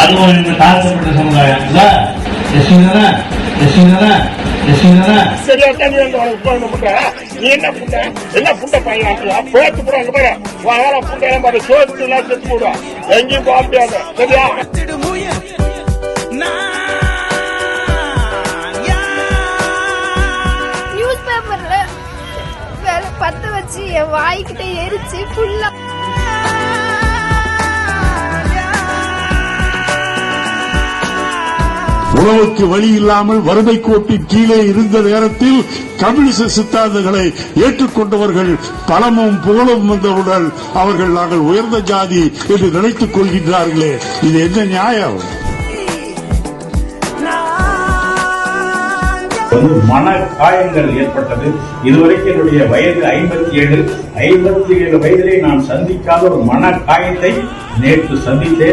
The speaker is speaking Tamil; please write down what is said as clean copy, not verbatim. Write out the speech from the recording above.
அதுவும் இந்த தாழ்த்தப்பட்ட சமுதாயம் நீ என்ன புண்ட என்ன புண்ட பையனா போட்டு கூட அங்க பாரு வர புண்டையெல்லாம் பாரு சோத்து எல்லாம் செத்து போடுவோம் எங்கேயும் போக முடியாது சரியா நியூஸ் பேப்பர்ல வேலை பத்த வச்சு என் வாய்க்கிட்ட எரிச்சு ஃபுல்லா உணவுக்கு வழி இல்லாமல் வறுமை கோட்டின் கீழே இருந்த நேரத்தில் கம்யூனிஸ்ட் சித்தாந்தங்களை ஏற்றுக்கொண்டவர்கள் பலமும் புகழும் வந்தவுடன் அவர்கள் நாங்கள் உயர்ந்த ஜாதி என்று நினைத்துக் கொள்கின்றார்களே, இது என்ன நியாயம்? மன காயங்கள் ஏற்பட்டது. இதுவரைக்கும் என்னுடைய வயது 57 வயதிலே நான் சந்திக்காத ஒரு மன காயத்தை நேற்று சந்தித்தேன்.